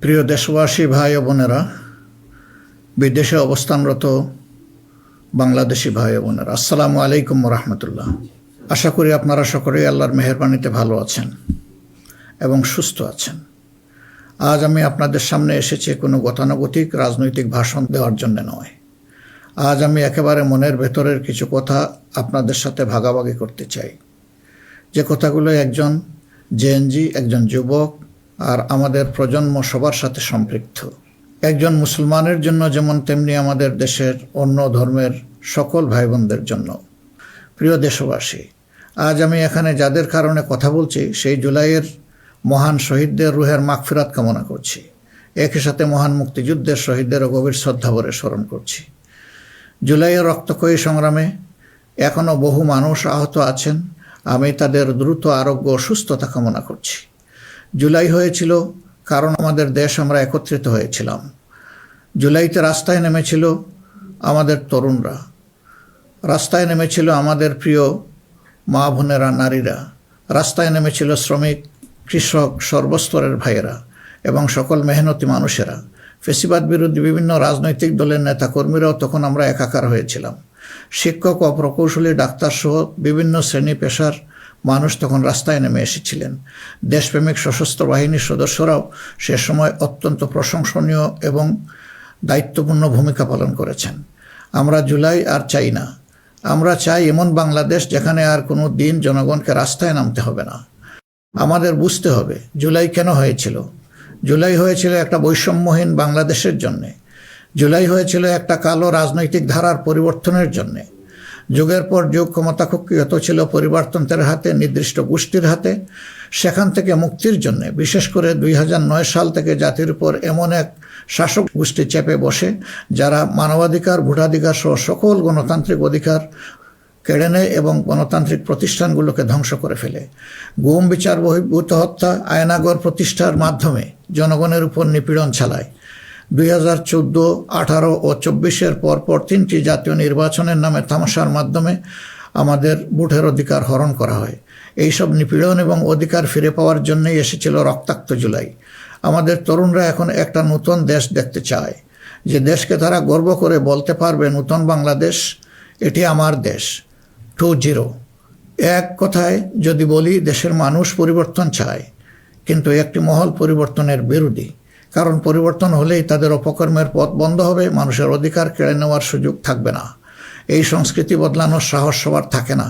প্রিয় দেশবাসী ভাই ও বোনেরা, বিদেশে অবস্থানরত বাংলাদেশি ভাই ও বোনেরা, আসসালামু আলাইকুম রহমতুল্লাহ। আশা করি আপনারা সকলেই আল্লাহর মেহেরবানিতে ভালো আছেন এবং সুস্থ আছেন। আজ আমি আপনাদের সামনে এসেছি কোনো গতানুগতিক রাজনৈতিক ভাষণ দেওয়ার জন্য নয়। আজ আমি একেবারে মনের ভেতরের কিছু কথা আপনাদের সাথে ভাগাভাগি করতে চাই, যে কথাগুলো একজন জেএনজি, একজন যুবক আর আমাদের প্রজন্ম সবার সাথে সম্পৃক্ত। একজন মুসলমানের জন্য যেমন তেমনি আমাদের দেশের অন্য ধর্মের সকল ভাই বোনদের জন্য। প্রিয় দেশবাসী, আজ আমি এখানে যাদের কারণে কথা বলছি সেই জুলাইয়ের মহান শহীদদের রুহের মাগফিরাত কামনা করছি। একই সাথে মহান মুক্তিযুদ্ধের শহীদদেরও গভীর শ্রদ্ধাভরে স্মরণ করছি। জুলাইয়ের রক্তক্ষয়ী সংগ্রামে এখনও বহু মানুষ আহত আছেন। আমি তাদের দ্রুত আরোগ্য ও সুস্থতা কামনা করছি। জুলাই হয়েছিল কারণ আমাদের দেশ আমরা একত্রিত হয়েছিলাম। জুলাইতে রাস্তায় নেমেছিল আমাদের তরুণরা, রাস্তায় নেমেছিল আমাদের প্রিয় মা বোনেরা, নারীরা, রাস্তায় নেমেছিল শ্রমিক, কৃষক, সর্বস্তরের ভাইয়েরা এবং সকল মেহনতি মানুষেরা। ফেসিবাদ বিরোধী বিভিন্ন রাজনৈতিক দলের নেতাকর্মীরাও তখন আমরা একাকার হয়েছিলাম। শিক্ষক ও প্রকৌশলী, ডাক্তার সহ বিভিন্ন শ্রেণী পেশার মানুষ তখন রাস্তায় নেমে এসেছিলেন। দেশপ্রেমিক সশস্ত্র বাহিনীর সদস্যরাও সে সময় অত্যন্ত প্রশংসনীয় এবং দায়িত্বপূর্ণ ভূমিকা পালন করেছেন। আমরা জুলাই আর চাই না। আমরা চাই এমন বাংলাদেশ যেখানে আর কোনো দিন জনগণকে রাস্তায় নামতে হবে না। আমাদের বুঝতে হবে জুলাই কেন হয়েছিল। জুলাই হয়েছিল একটা বৈষম্যহীন বাংলাদেশের জন্যে। জুলাই হয়েছিল একটা কালো রাজনৈতিক ধারার পরিবর্তনের জন্যে। যুগের পর যুগ ক্ষমতা কুক্ষিগত ছিল পরিবারতন্ত্রের হাতে, নির্দিষ্ট গোষ্ঠীর হাতে। সেখান থেকে মুক্তির জন্যে বিশেষ করে 2009 সাল থেকে জাতির উপর এমন এক শাসক গোষ্ঠী চেপে বসে যারা মানবাধিকার, ভোটাধিকার সহ সকল গণতান্ত্রিক অধিকার কেড়ে নেয় এবং গণতান্ত্রিক প্রতিষ্ঠানগুলোকে ধ্বংস করে ফেলে। গুম, বিচার বহির্ভূত হত্যা, আয়নাগর প্রতিষ্ঠার মাধ্যমে জনগণের উপর নিপীড়ন চালায়। 2014, 18 ও 24-এর পরপর 3টি জাতীয় নির্বাচনের নামে তামাশার মাধ্যমে আমাদের ভোটের অধিকার হরণ করা হয়। এইসব নিপীড়ন এবং অধিকার ফিরে পাওয়ার জন্যই এসেছিল রক্তাক্ত জুলাই। আমাদের তরুণরা এখন একটা নতুন দেশ দেখতে চায়, যে দেশকে তারা গর্ব করে বলতে পারবে নতুন বাংলাদেশ, এটি আমার দেশ 2.0। এক কথায় যদি বলি, দেশের মানুষ পরিবর্তন চায়, কিন্তু একটি মহল পরিবর্তনের বিরোধী। কারণ পরিবর্তন হলেই তাদের অপকর্মের পথ বন্ধ হবে, মানুষের অধিকার কেড়ে নেওয়ার সুযোগ থাকবে না। এই সংস্কৃতি বদলানোর সাহস সবার থাকে না।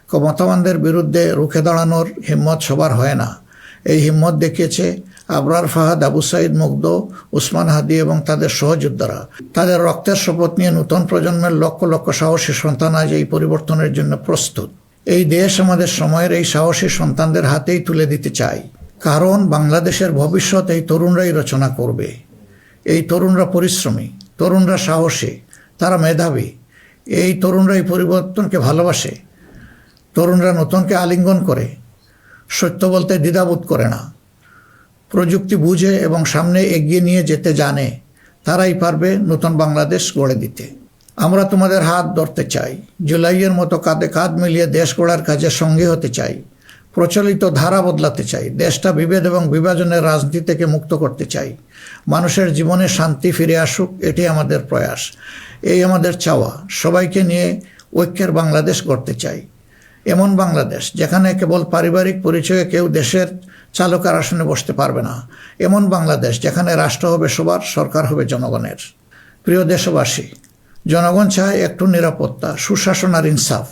ক্ষমতাবানদের বিরুদ্ধে রুখে দাঁড়ানোর হিম্মত সবার হয় না। এই হিম্মত দেখিয়েছে আবরার ফাহাদ, আবু সাইদ মুগ্ধ, উসমান হাদি এবং তাদের সহযোদ্ধারা। তাদের রক্তের শপথ নিয়ে নতুন প্রজন্মের লক্ষ লক্ষ সাহসী সন্তান আজ এই পরিবর্তনের জন্য প্রস্তুত। এই দেশ আমাদের সময়ের এই সাহসী সন্তানদের হাতেই তুলে দিতে চাই। কারণ বাংলাদেশের ভবিষ্যৎ এই তরুণরাই রচনা করবে। এই তরুণরা পরিশ্রমী, তরুণরা সাহসী, তারা মেধাবী। এই তরুণরাই পরিবর্তনকে ভালোবাসে। তরুণরা নতুনকে আলিঙ্গন করে, সত্য বলতে দ্বিধাবোধ করে না, প্রযুক্তি বুঝে এবং সামনে এগিয়ে নিয়ে যেতে জানে। তারাই পারবে নতুন বাংলাদেশ গড়ে দিতে। আমরা তোমাদের হাত ধরতে চাই। জুলাইয়ের মতো কাঁধে কাঁধ মিলিয়ে দেশ গড়ার কাজে সঙ্গী হতে চাই। প্রচলিত ধারা বদলাতে চাই। দেশটা বিভেদ এবং বিভাজনের রাজনীতি থেকে মুক্ত করতে চাই। মানুষের জীবনে শান্তি ফিরে আসুক, এটি আমাদের প্রয়াস, এই আমাদের চাওয়া। সবাইকে নিয়ে ঐক্যের বাংলাদেশ গড়তে চাই। এমন বাংলাদেশ যেখানে কেবল পারিবারিক পরিচয়ে কেউ দেশের চালকের আসনে বসতে পারবে না। এমন বাংলাদেশ যেখানে রাষ্ট্র হবে সবার, সরকার হবে জনগণের। প্রিয় দেশবাসী, জনগণ চায় একটু নিরাপত্তা, সুশাসন আর ইনসাফ।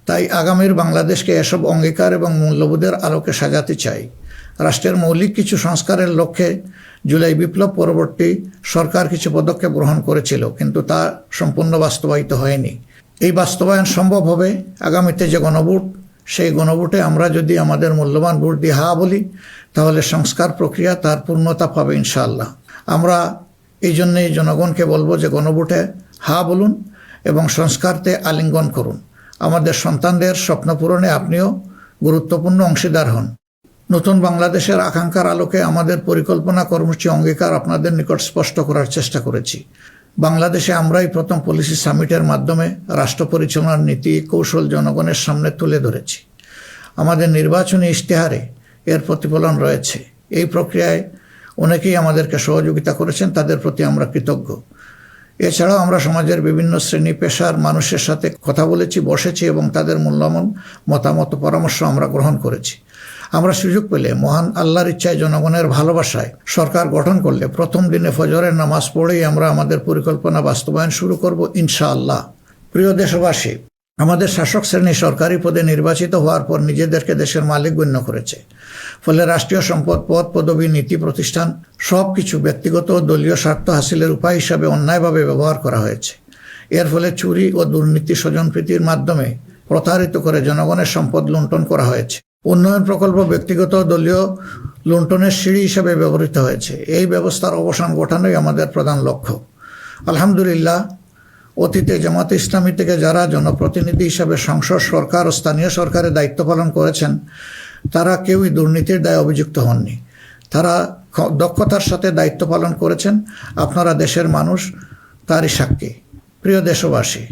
তাই আগামীর বাংলাদেশকে এসব অঙ্গীকার এবং মূল্যবোধের আলোকে সাজাতে চাই। রাষ্ট্রের মৌলিক কিছু সংস্কারের লক্ষ্যে জুলাই বিপ্লব পরবর্তী সরকার কিছু পদক্ষেপ গ্রহণ করেছিল, কিন্তু তা সম্পূর্ণ বাস্তবায়িত হয়নি। এই বাস্তবায়ন সম্ভব হবে আগামীতে যে গণভোট, সেই গণভোটে আমরা যদি আমাদের মূল্যবান ভোট দিয়ে হা বলি, তাহলে সংস্কার প্রক্রিয়া তার পূর্ণতা পাবে ইনশাআল্লাহ। আমরা এই জন্যেই জনগণকে বলবো যে গণভোটে হা বলুন এবং সংস্কারতে আলিঙ্গন করুন। আমাদের সন্তানদের স্বপ্ন পূরণে আপনিও গুরুত্বপূর্ণ অংশীদার হন। নতুন বাংলাদেশের আকাঙ্ক্ষার আলোকে আমাদের পরিকল্পনা, কর্মসূচি, অঙ্গীকার আপনাদের নিকট স্পষ্ট করার চেষ্টা করেছি। বাংলাদেশে আমরাই প্রথম পলিসি সামিটের মাধ্যমে রাষ্ট্র পরিচালনার নীতি কৌশল জনগণের সামনে তুলে ধরেছি। আমাদের নির্বাচনী ইশতেহারে এর প্রতিফলন রয়েছে। এই প্রক্রিয়ায় অনেকেই আমাদেরকে সহযোগিতা করেছেন, তাদের প্রতি আমরা কৃতজ্ঞ। এছাড়াও আমরা সমাজের বিভিন্ন শ্রেণী পেশার মানুষের সাথে কথা বলেছি, বসেছি এবং তাদের মূল্যবান মতামত পরামর্শ আমরা গ্রহণ করেছি। আমরা সুযোগ পেলে মহান আল্লাহর ইচ্ছায় জনগণের ভালোবাসায় সরকার গঠন করলে প্রথম দিনে ফজরের নামাজ পড়েই আমরা আমাদের পরিকল্পনা বাস্তবায়ন শুরু করব ইনশাআল্লাহ। প্রিয় দেশবাসী, আমাদের শাসক শ্রেণী সরকারি পদে নির্বাচিত হওয়ার পর নিজেদেরকে দেশের মালিক গণ্য করেছে। ফলে রাষ্ট্রীয় সম্পদ, পদ, পদবি, নীতি, প্রতিষ্ঠান সব কিছু ব্যক্তিগত ও দলীয় স্বার্থ হাসিলের উপায় হিসাবে অন্যায়ভাবে ব্যবহার করা হয়েছে। এর ফলে চুরি ও দুর্নীতি, স্বজনপ্রীতির মাধ্যমে প্রতারিত করে জনগণের সম্পদ লুণ্ঠন করা হয়েছে। উন্নয়ন প্রকল্প ব্যক্তিগত ও দলীয় লুণ্ঠনের সিঁড়ি হিসাবে ব্যবহৃত হয়েছে। এই ব্যবস্থার অবসান ঘটানোই আমাদের প্রধান লক্ষ্য। আলহামদুলিল্লাহ, অতীতে জামাতে ইসলামী থেকে যারা জনপ্রতিনিধি হিসাবে সংসদ, সরকার ও স্থানীয় সরকারের দায়িত্ব পালন করেছেন, তারা কেউই দুর্নীতির দায়ে অভিযুক্ত হননি। তারা দক্ষতার সাথে দায়িত্ব পালন করেছেন। আপনারা দেশের মানুষ, তারই সাক্ষী। প্রিয় দেশবাসী,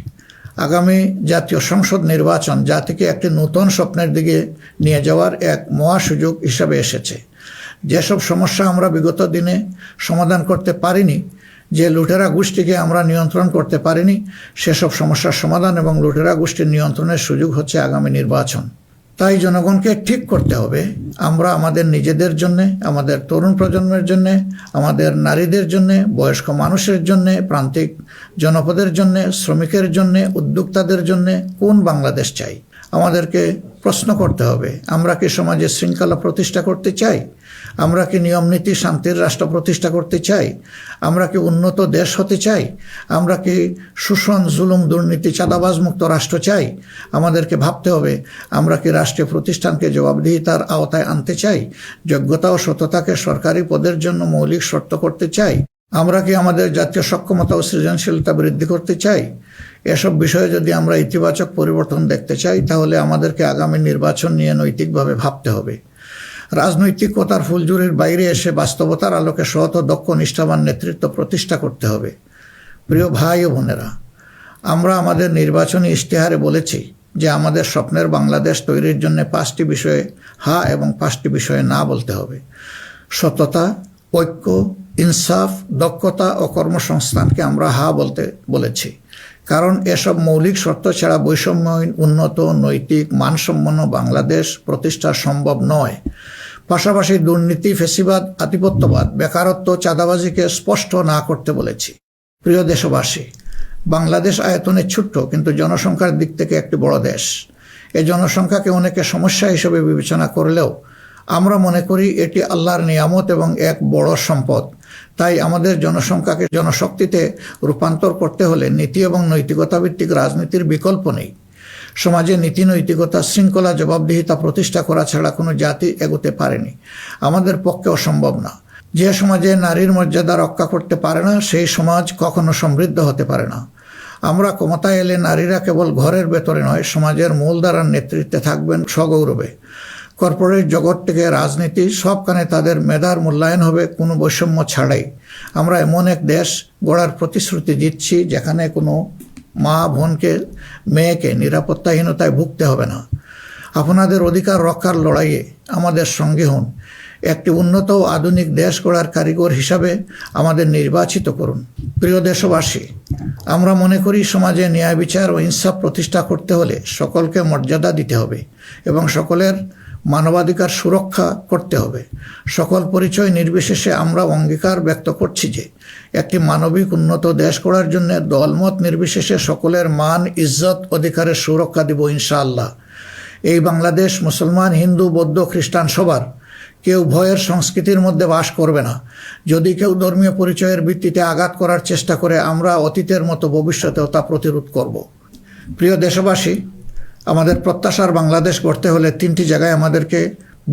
আগামী জাতীয় সংসদ নির্বাচন জাতিকে একটি নতুন স্বপ্নের দিকে নিয়ে যাওয়ার এক মহা সুযোগ হিসাবে এসেছে। যেসব সমস্যা আমরা বিগত দিনে সমাধান করতে পারিনি, যে লুটেরা গোষ্ঠীকে আমরা নিয়ন্ত্রণ করতে পারিনি, সেসব সমস্যার সমাধান এবং লুটেরা গোষ্ঠীর নিয়ন্ত্রণের সুযোগ হচ্ছে আগামী নির্বাচন। তাই জনগণকে ঠিক করতে হবে, আমরা আমাদের নিজেদের জন্যে, আমাদের তরুণ প্রজন্মের জন্যে, আমাদের নারীদের জন্যে, বয়স্ক মানুষের জন্যে, প্রান্তিক জনপদের জন্যে, শ্রমিকের জন্যে, উদ্যোক্তাদের জন্যে কোন বাংলাদেশ চাই। আমাদেরকে প্রশ্ন করতে হবে, আমরা কি সমাজে শৃঙ্খলা প্রতিষ্ঠা করতে চাই? আমরা কি নিয়ম নীতি শান্তির রাষ্ট্র প্রতিষ্ঠা করতে চাই? আমরা কি উন্নত দেশ হতে চাই? আমরা কি শোষণ, জুলুম, দুর্নীতি, চাঁদাবাজ মুক্ত রাষ্ট্র চাই? আমাদেরকে ভাবতে হবে, আমরা কি রাষ্ট্রীয় প্রতিষ্ঠানকে জবাবদিহিতার আওতায় আনতে চাই? যোগ্যতা ও সততাকে সরকারি পদের জন্য মৌলিক শর্ত করতে চাই? আমরা কি আমাদের জাতীয় সক্ষমতা ও সৃজনশীলতা বৃদ্ধি করতে চাই? এসব বিষয়ে যদি আমরা ইতিবাচক পরিবর্তন দেখতে চাই, তাহলে আমাদেরকে আগামী নির্বাচন নিয়ে নৈতিকভাবে ভাবতে হবে। রাজনৈতিকতার ফুলঝুরির বাইরে এসে বাস্তবতার আলোকে সৎ ও দক্ষ নিষ্ঠাবান নেতৃত্ব প্রতিষ্ঠা করতে হবে। প্রিয় ভাই ও বোনেরা, আমরা আমাদের নির্বাচনী ইশতেহারে বলেছি যে আমাদের স্বপ্নের বাংলাদেশ তৈরির জন্য 5টি বিষয়ে হা এবং 5টি বিষয়ে না বলতে হবে। সততা, ঐক্য, ইনসাফ, দক্ষতা ও কর্মসংস্থানকে আমরা হা বলতে বলেছি, কারণ এসব মৌলিক শর্ত ছাড়া বৈষম্যহীন, উন্নত, নৈতিক, মানসম্পন্ন বাংলাদেশ প্রতিষ্ঠা সম্ভব নয়। পাশাপাশি দুর্নীতি, ফ্যাসিবাদ, আধিপত্যবাদ, বেকারত্ব, চাঁদাবাজিকে স্পষ্ট না করতে বলেছি। প্রিয় দেশবাসী, বাংলাদেশ আয়তনে ছোট্ট কিন্তু জনসংখ্যার দিক থেকে একটি বড় দেশ। এই জনসংখ্যাকে অনেকে সমস্যা হিসেবে বিবেচনা করলেও আমরা মনে করি এটি আল্লাহর নিয়ামত এবং এক বড় সম্পদ। তাই আমাদের জনসংখ্যাকে জনশক্তিতে রূপান্তর করতে হলে নীতি এবং নৈতিকতা ভিত্তিক রাজনীতির বিকল্প নেই। সমাজে নীতি, নৈতিকতা, শৃঙ্খলা, জবাবদিহিতা প্রতিষ্ঠা করা ছাড়া কোনো জাতি এগোতে পারেনি, আমাদের পক্ষে অসম্ভব না। যে সমাজে নারীর মর্যাদা রক্ষা করতে পারে না, সেই সমাজ কখনো সমৃদ্ধ হতে পারে না। আমরা ক্ষমতায় এলে নারীরা কেবল ঘরের ভেতরে নয়, সমাজের মূলধারার নেতৃত্বে থাকবেন সগৌরবে। কর্পোরেট জগৎ থেকে রাজনীতি সবখানে তাদের মেধার মূল্যায়ন হবে কোনো বৈষম্য ছাড়াই। আমরা এমন এক দেশ গড়ার প্রতিশ্রুতি দিচ্ছি যেখানে কোনো মা, বোনকে, মেয়েকে নিরাপত্তাহীনতায় ভুগতে হবে না। আপনাদের অধিকার রক্ষার লড়াইয়ে আমাদের সঙ্গে হন। একটি উন্নত ও আধুনিক দেশ গড়ার কারিগর হিসাবে আমাদের নির্বাচিত করুন। প্রিয় দেশবাসী, আমরা মনে করি সমাজে ন্যায় বিচার ও ইনসাফ প্রতিষ্ঠা করতে হলে সকলকে মর্যাদা দিতে হবে এবং সকলের মানবাধিকার সুরক্ষা করতে হবে। সকল পরিচয় নির্বিশেষে আমরা অঙ্গীকার ব্যক্ত করছি যে একটি মানবিক উন্নত দেশ গড়ার জন্য দলমত নির্বিশেষে সকলের মান, ইজ্জত, অধিকারের সুরক্ষা দিব ইনশাআল্লাহ। এই বাংলাদেশ মুসলমান, হিন্দু, বৌদ্ধ, খ্রিস্টান সবার। কেউ ভয়ের সংস্কৃতির মধ্যে বাস করবে না। যদি কেউ ধর্মীয় পরিচয়ের ভিত্তিতে আঘাত করার চেষ্টা করে, আমরা অতীতের মতো ভবিষ্যতেও তা প্রতিরোধ করব। প্রিয় দেশবাসী, আমাদের প্রত্যাশার বাংলাদেশ গড়তে হলে 3টি জায়গায় আমাদেরকে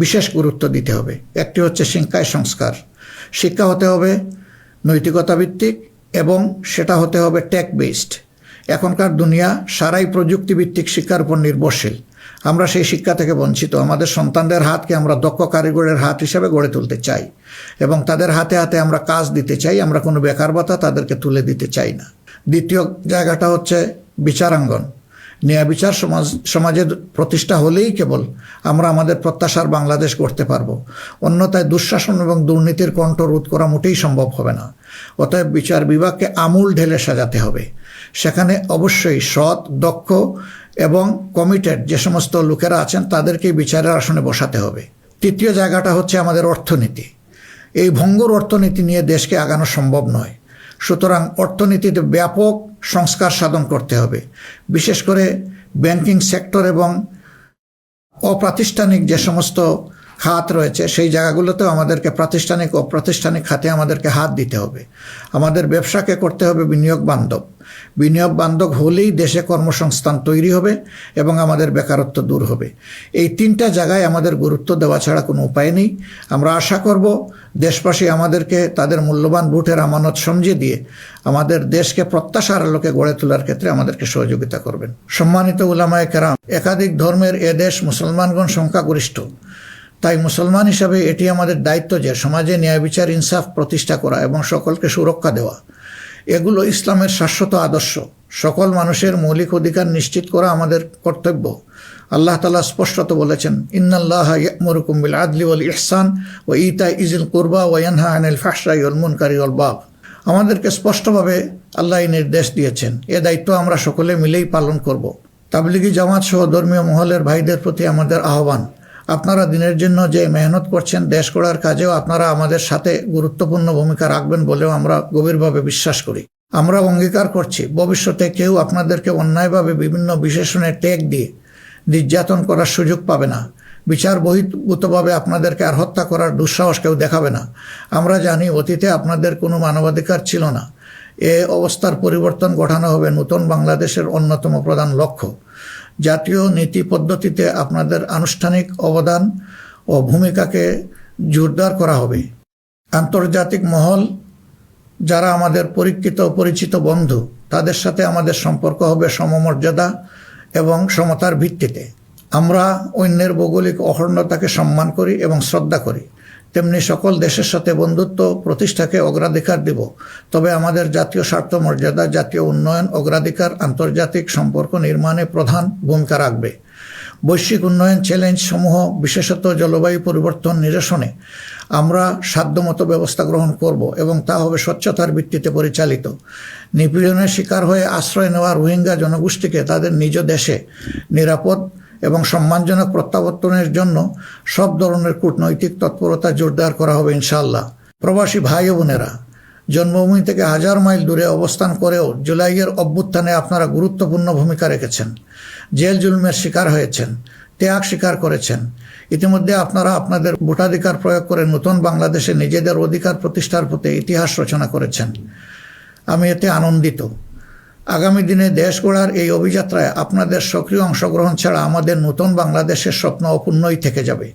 বিশেষ গুরুত্ব দিতে হবে। একটি হচ্ছে শিক্ষায় সংস্কার। শিক্ষা হতে হবে নৈতিকতা ভিত্তিক এবং সেটা হতে হবে টেক বেসড। এখনকার দুনিয়া সারাই প্রযুক্তিভিত্তিক শিক্ষার উপর নির্ভরশীল। আমরা সেই শিক্ষা থেকে বঞ্চিত। আমাদের সন্তানদের হাতকে আমরা দক্ষ কারিগরের হাত হিসেবে গড়ে তুলতে চাই এবং তাদের হাতে হাতে আমরা কাজ দিতে চাই। আমরা কোনো বেকার ভাতা তাদেরকে তুলে দিতে চাই না। দ্বিতীয় জায়গাটা হচ্ছে বিচারাঙ্গন। ন্যায় বিচার সমাজের প্রতিষ্ঠা হলেই কেবল আমরা আমাদের প্রত্যাশার বাংলাদেশ গড়তে পারব। অন্যথায় দুঃশাসন এবং দুর্নীতির কণ্ঠ রোধ করা মোটেই সম্ভব হবে না। অতএব বিচার বিভাগকে আমূল ঢেলে সাজাতে হবে। সেখানে অবশ্যই সৎ, দক্ষ এবং কমিটেড যে সমস্ত লোকেরা আছেন তাদেরকেই বিচারের আসনে বসাতে হবে। তৃতীয় জায়গাটা হচ্ছে আমাদের অর্থনীতি। এই ভঙ্গুর অর্থনীতি নিয়ে দেশকে আগানো সম্ভব নয়। সুতরাং অর্থনীতিতে ব্যাপক সংস্কার সাধন করতে হবে। বিশেষ করে ব্যাংকিং সেক্টর এবং অপ্রাতিষ্ঠানিক যে সমস্ত খাত রয়েছে সেই জায়গাগুলোতেও আমাদেরকে প্রাতিষ্ঠানিক ও অপ্রাতিষ্ঠানিক খাতে আমাদেরকে হাত দিতে হবে। আমাদের ব্যবসাকে করতে হবে বিনিয়োগ বান্ধব। বিনিয়োগ বান্ধব হলেই দেশে কর্মসংস্থান তৈরি হবে এবং আমাদের বেকারত্ব দূর হবে। এই তিনটা জায়গায় আমাদের গুরুত্ব দেওয়া ছাড়া কোনো উপায় নেই। আমরা আশা করব দেশবাসী আমাদেরকে তাদের মূল্যবান ভোটের আমানত সমঝে দিয়ে আমাদের দেশকে প্রত্যাশার আলোকে গড়ে তোলার ক্ষেত্রে আমাদেরকে সহযোগিতা করবেন। সম্মানিত উলামায়ে কেরাম, একাধিক ধর্মের এ দেশ মুসলমানগণ সংখ্যাগরিষ্ঠ। তাই মুসলমান হিসাবে এটি আমাদের দায়িত্ব যে সমাজে ন্যায় বিচার ইনসাফ প্রতিষ্ঠা করা এবং সকলকে সুরক্ষা দেওয়া। এগুলো ইসলামের শাশ্বত আদর্শ। সকল মানুষের মৌলিক অধিকার নিশ্চিত করা আমাদের কর্তব্য। আল্লাহ তাআলা স্পষ্টত বলেছেন, ইন্নাল্লাহা ইয়া'মুরুকুম বিল আদলি ওয়াল ইহসান ওয়া ইতাই যিল কুরবা ওয়া ইয়ানহা আনিল ফাহশাই ওয়াল মুনকারি ওয়াল বাগয়। আমাদেরকে স্পষ্টভাবে আল্লাহ এই নির্দেশ দিয়েছেন। এ দায়িত্ব আমরা সকলে মিলেই পালন করব। তাবলিগি জামাত সহ ধর্মীয় মহলের ভাইদের প্রতি আমাদের আহ্বান, আপনারা দিনের জন্য যে মেহনত করছেন, দেশ গড়ার কাজেও আপনারা আমাদের সাথে গুরুত্বপূর্ণ ভূমিকা রাখবেন বলেও আমরা গভীরভাবে বিশ্বাস করি। আমরা অঙ্গীকার করছি ভবিষ্যতে কেউ আপনাদেরকে অন্যায়ভাবে বিভিন্ন বিশেষণের ট্যাগ দিয়ে নির্যাতন করার সুযোগ পাবে না। বিচার বহির্ভূতভাবে আপনাদেরকে আর হত্যা করার দুঃসাহস কেউ দেখাবে না। আমরা জানি অতীতে আপনাদের কোনো মানবাধিকার ছিল না। এ অবস্থার পরিবর্তন ঘটানো হবে নতুন বাংলাদেশের অন্যতম প্রধান লক্ষ্য। জাতীয় নীতি পদ্ধতিতে আপনাদের আনুষ্ঠানিক অবদান ও ভূমিকাকে জোরদার করা হবে। আন্তর্জাতিক মহল যারা আমাদের পরীক্ষিত পরিচিত বন্ধু, তাদের সাথে আমাদের সম্পর্ক হবে সমমর্যাদা এবং সমতার ভিত্তিতে। আমরা অন্যের ভৌগোলিক অখণ্ডতাকে সম্মান করি এবং শ্রদ্ধা করি, তেমনি সকল দেশের সাথে বন্ধুত্ব প্রতিষ্ঠাকে অগ্রাধিকার দেব। তবে আমাদের জাতীয় স্বার্থ মর্যাদা, জাতীয় উন্নয়ন, অগ্রাধিকার আন্তর্জাতিক সম্পর্ক নির্মাণে প্রধান ভূমিকা রাখবে। বৈশ্বিক উন্নয়ন চ্যালেঞ্জ সমূহ, বিশেষত জলবায়ু পরিবর্তন নিরসনে আমরা সাধ্যমতো ব্যবস্থা গ্রহণ করব এবং তা হবে স্বচ্ছতার ভিত্তিতে পরিচালিত। নিপীড়নের শিকার হয়ে আশ্রয় নেওয়া রোহিঙ্গা জনগোষ্ঠীকে তাদের নিজ দেশে নিরাপদ এবং সম্মানজনক প্রত্যাবর্তনের জন্য সব ধরনের কূটনৈতিক তৎপরতা জোরদার করা হবে ইনশাআল্লাহ। প্রবাসী ভাই ও বোনেরা, জন্মভূমি থেকে 1000 মাইল দূরে অবস্থান করেও জুলাইয়ের অভ্যুত্থানে আপনারা গুরুত্বপূর্ণ ভূমিকা রেখেছেন। জেল জুলুমের শিকার হয়েছেন, ত্যাগ স্বীকার করেছেন। ইতিমধ্যে আপনারা আপনাদের ভোটাধিকার প্রয়োগ করে নতুন বাংলাদেশে নিজেদের অধিকার প্রতিষ্ঠার পথে ইতিহাস রচনা করেছেন। আমি এতে আনন্দিত। আগামী দিনে দেশ গড়ার এই অভিযাত্রায় আপনাদের সক্রিয় অংশগ্রহণ ছাড়া আমাদের নতুন বাংলাদেশের স্বপ্ন অপূর্ণই থেকে যাবে।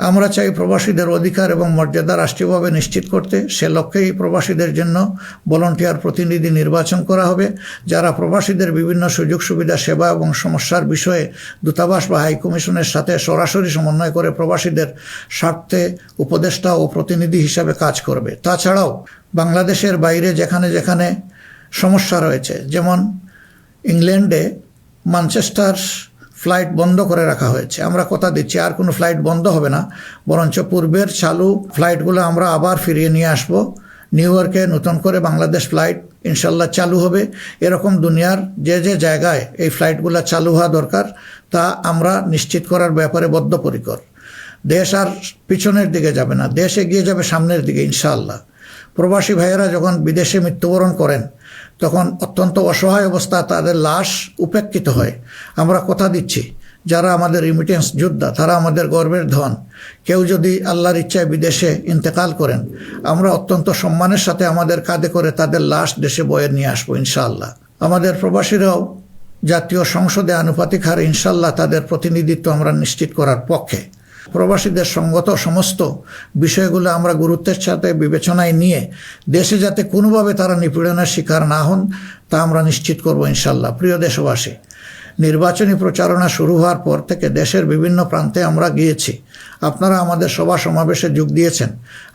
আমরা চাই প্রবাসীদের অধিকার এবং মর্যাদা রাষ্ট্রীয়ভাবে নিশ্চিত করতে। সে লক্ষ্যেই প্রবাসীদের জন্য ভলান্টিয়ার প্রতিনিধি নির্বাচন করা হবে, যারা প্রবাসীদের বিভিন্ন সুযোগ সুবিধা, সেবা এবং সমস্যার বিষয়ে দূতাবাস বা হাইকমিশনের সাথে সরাসরি সমন্বয় করে প্রবাসীদের স্বার্থে উপদেষ্টা ও প্রতিনিধি হিসাবে কাজ করবে। তাছাড়াও বাংলাদেশের বাইরে যেখানে যেখানে সমস্যা রয়েছে, যেমন ইংল্যান্ডে ম্যানচেস্টার ফ্লাইট বন্ধ করে রাখা হয়েছে, আমরা কথা দিচ্ছি আর কোনো ফ্লাইট বন্ধ হবে না, বরঞ্চ পূর্বের চালু ফ্লাইটগুলো আমরা আবার ফিরিয়ে নিয়ে আসব। নিউ ইয়র্কে নতুন করে বাংলাদেশ ফ্লাইট ইনশাল্লাহ চালু হবে। এরকম দুনিয়ার যে যে জায়গায় এই ফ্লাইটগুলো চালু হওয়া দরকার তা আমরা নিশ্চিত করার ব্যাপারে বদ্ধপরিকর। দেশ আর পিছনের দিকে যাবে না, দেশ এগিয়ে যাবে সামনের দিকে ইনশাআল্লাহ। প্রবাসী ভাইয়েরা যখন বিদেশে মৃত্যুবরণ করেন তখন অত্যন্ত অসহায় অবস্থা, তাদের লাশ উপেক্ষিত হয়। আমরা কথা দিচ্ছি যারা আমাদের রিমিটেন্স যোদ্ধা, তারা আমাদের গর্বের ধন। কেউ যদি আল্লাহর ইচ্ছায় বিদেশে ইন্তেকাল করেন, আমরা অত্যন্ত সম্মানের সাথে আমাদের কাঁধে করে তাদের লাশ দেশে বয়ে নিয়ে আসবো ইনশাআল্লাহ। আমাদের প্রবাসীরাও জাতীয় সংসদে আনুপাতিক হারে ইনশাআল্লাহ তাদের প্রতিনিধিত্ব আমরা নিশ্চিত করার পক্ষে। প্রবাসীদের সঙ্গত সমস্ত বিষয়গুলো আমরা গুরুত্বের সাথে বিবেচনায় নিয়ে দেশে যাতে কোনোভাবে তারা নিপীড়নের শিকার না হন তা আমরা নিশ্চিত করব ইনশাআল্লাহ। প্রিয় দেশবাসী, নির্বাচনী প্রচারণা শুরু হওয়ার পর থেকে দেশের বিভিন্ন প্রান্তে আমরা গিয়েছি। আপনারা আমাদের সভা সমাবেশে যোগ দিয়েছেন,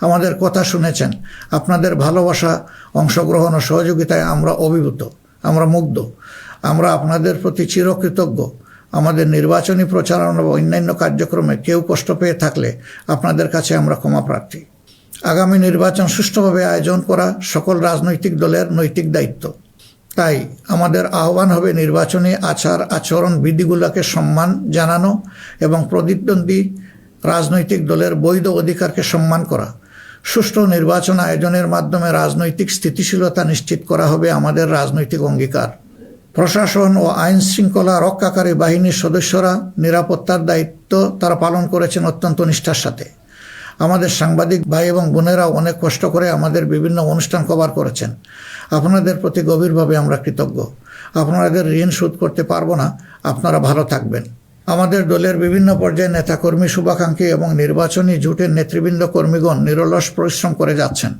আমাদের কথা শুনেছেন। আপনাদের ভালোবাসা, অংশগ্রহণ ও সহযোগিতায় আমরা অভিভূত, আমরা মুগ্ধ। আমরা আপনাদের প্রতি চিরকৃতজ্ঞ। আমাদের নির্বাচনী প্রচারণা বা অন্যান্য কার্যক্রমে কেউ কষ্ট পেয়ে থাকলে আপনাদের কাছে আমরা ক্ষমা প্রার্থী। আগামী নির্বাচন সুষ্ঠুভাবে আয়োজন করা সকল রাজনৈতিক দলের নৈতিক দায়িত্ব। তাই আমাদের আহ্বান হবে নির্বাচনী আচরণ বিধিগুলোকে সম্মান জানানো এবং প্রতিদ্বন্দ্বী রাজনৈতিক দলের বৈধ অধিকারকে সম্মান করা। সুষ্ঠু নির্বাচন আয়োজনের মাধ্যমে রাজনৈতিক স্থিতিশীলতা নিশ্চিত করা হবে আমাদের রাজনৈতিক অঙ্গীকার। প্রশাসন ও আইন শৃঙ্খলা রক্ষাকারী বাহিনীর সদস্যরা নিরাপত্তার দায়িত্ব তারা পালন করেছেন অত্যন্ত নিষ্ঠার সাথে। আমাদের সাংবাদিক ভাই এবং বোনেরা অনেক কষ্ট করে আমাদের বিভিন্ন অনুষ্ঠান কভার করেছেন। আপনাদের প্রতি গভীরভাবে আমরা কৃতজ্ঞ। আপনাদের ঋণ শোধ করতে পারবো না। আপনারা ভালো থাকবেন। আমাদের দলের বিভিন্ন পর্যায়ে নেতাকর্মী, শুভাকাঙ্ক্ষী এবং নির্বাচনী জোটের নেতৃবৃন্দ কর্মীগণ নিরলস পরিশ্রম করে যাচ্ছেন,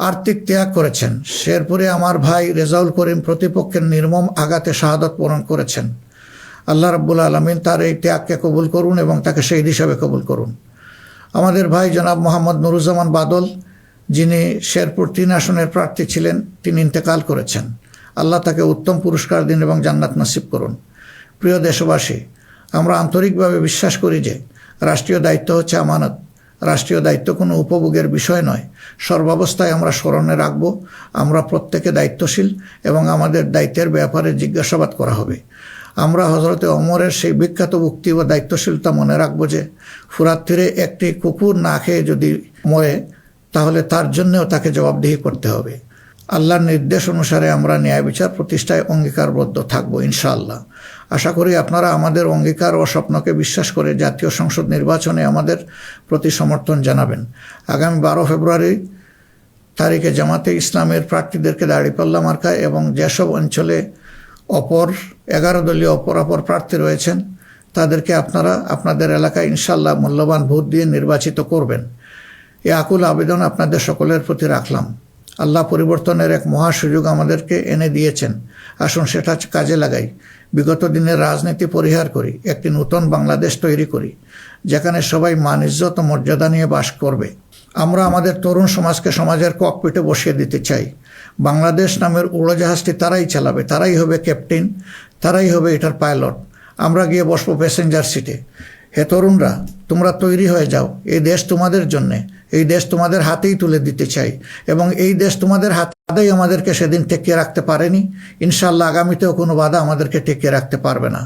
আর্থিক ত্যাগ করেছেন। শেরপুরে আমার ভাই রেজাউল করিম প্রতিপক্ষের নির্মম আঘাতে শাহাদত বরণ করেছেন। আল্লাহ রাব্বুল আলামিন তার এই ত্যাগকে কবুল করুন এবং তাকে শহীদ হিসাবে কবুল করুন। আমাদের ভাই জনাব মোহাম্মদ নুরুজ্জামান বাদল, যিনি শেরপুর 3 আসনের প্রার্থী ছিলেন, তিনি ইন্তেকাল করেছেন। আল্লাহ তাকে উত্তম পুরস্কার দিন এবং জান্নাত নসিব করুন। প্রিয় দেশবাসী, আমরা আন্তরিকভাবে বিশ্বাস করি যে রাষ্ট্রীয় দায়িত্ব হচ্ছে আমানত। রাষ্ট্রীয় দায়িত্ব কোনো উপভোগের বিষয় নয়। সর্বাবস্থায় আমরা স্মরণে রাখব আমরা প্রত্যেকে দায়িত্বশীল এবং আমাদের দায়িত্বের ব্যাপারে জিজ্ঞাসাবাদ করা হবে। আমরা হযরতে ওমরের সেই বিখ্যাত উক্তি ও দায়িত্বশীলতা মনে রাখব যে ফুরাত তীরে একটি কুকুর না খেয়ে যদি মরে তাহলে তার জন্যও তাকে জবাবদিহি করতে হবে। আল্লাহর নির্দেশ অনুসারে আমরা ন্যায় বিচার প্রতিষ্ঠায় অঙ্গীকারবদ্ধ থাকব ইনশাআল্লাহ। আশা করি আপনারা আমাদের অঙ্গীকার ও স্বপ্নকে বিশ্বাস করে জাতীয় সংসদ নির্বাচনে আমাদের প্রতি সমর্থন জানাবেন। আগামী 12 ফেব্রুয়ারি তারিখে জামাতে ইসলামের প্রার্থীদেরকে দাঁড়িপাল্লা মার্কায় এবং যেসব অঞ্চলে 11 দলীয় অপর প্রার্থী রয়েছেন তাদেরকে আপনারা আপনাদের এলাকায় ইনশাআল্লাহ মূল্যবান ভোট দিয়ে নির্বাচিত করবেন। এই আকুল আবেদন আপনাদের সকলের প্রতি রাখলাম। আল্লাহ পরিবর্তনের এক মহা সুযোগ আমাদেরকে এনে দিয়েছেন। আসুন সেটা কাজে লাগাই। বিগত দিনের রাজনীতি পরিহার করি, একটি নতুন বাংলাদেশ তৈরি করি যেখানে সবাই মান, ইজ্জত ও মর্যাদা নিয়ে বাস করবে। আমরা আমাদের তরুণ সমাজকে সমাজের ককপিটে বসিয়ে দিতে চাই। বাংলাদেশ নামের উড়োজাহাজটি তারাই চালাবে, তারাই হবে ক্যাপ্টেন, তারাই হবে এটার পাইলট। আমরা গিয়ে বসবো প্যাসেঞ্জার সিটে। হে তরুণরা, তোমরা তৈরি হয়ে যাও। এই দেশ তোমাদের জন্যে, এই দেশ তোমাদের হাতেই তুলে দিতে চাই এবং এই দেশ তোমাদের হাতেই আমাদেরকে সেদিন টেকিয়ে রাখতে পারেনি। ইনশাআল্লাহ আগামীতেও কোনো বাধা আমাদেরকে টেকিয়ে রাখতে পারবে না।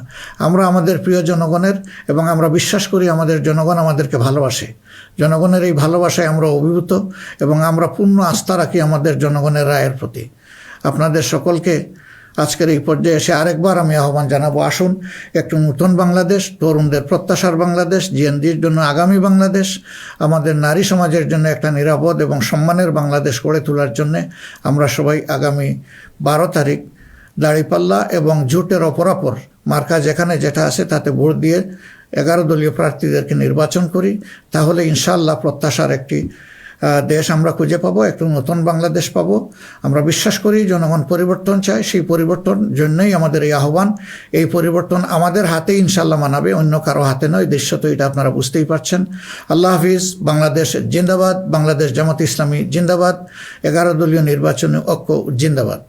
আমরা আমাদের প্রিয় জনগণের এবং আমরা বিশ্বাস করি আমাদের জনগণ আমাদেরকে ভালোবাসে। জনগণের এই ভালোবাসায় আমরা অভিভূত এবং আমরা পূর্ণ আস্থা রাখি আমাদের জনগণের রায়ের প্রতি। আপনাদের সকলকে আজকের এই পর্যায়ে এসে আরেকবার আমি আহ্বান জানাবো, আসুন একটু নতুন বাংলাদেশ, তরুণদের প্রত্যাশার বাংলাদেশ, জিএনডির জন্য আগামী বাংলাদেশ, আমাদের নারী সমাজের জন্য একটা নিরাপদ এবং সম্মানের বাংলাদেশ গড়ে তোলার জন্যে আমরা সবাই আগামী 12 তারিখ দাঁড়িপাল্লা এবং জোটের অপরাপর মার্কা যেখানে যেটা আছে তাতে ভোট দিয়ে 11 দলীয় প্রার্থীদেরকে নির্বাচন করি। তাহলে ইনশাআল্লাহ প্রত্যাশার একটি দেশ আমরা খুঁজে পাবো, একটু নতুন বাংলাদেশ পাবো। আমরা বিশ্বাস করি জনগণ পরিবর্তন চায়, সেই পরিবর্তন জন্যই আমাদের এই আহ্বান। এই পরিবর্তন আমাদের হাতেই ইনশাআল্লাহ মানাবে, অন্য কারো হাতে নয়। দৃশ্য তো এটা আপনারা বুঝতেই পারছেন। আল্লাহ হাফিজ। বাংলাদেশ জিন্দাবাদ। বাংলাদেশ জামাত ইসলামী জিন্দাবাদ। 11 দলীয় নির্বাচনী ঐক্য জিন্দাবাদ।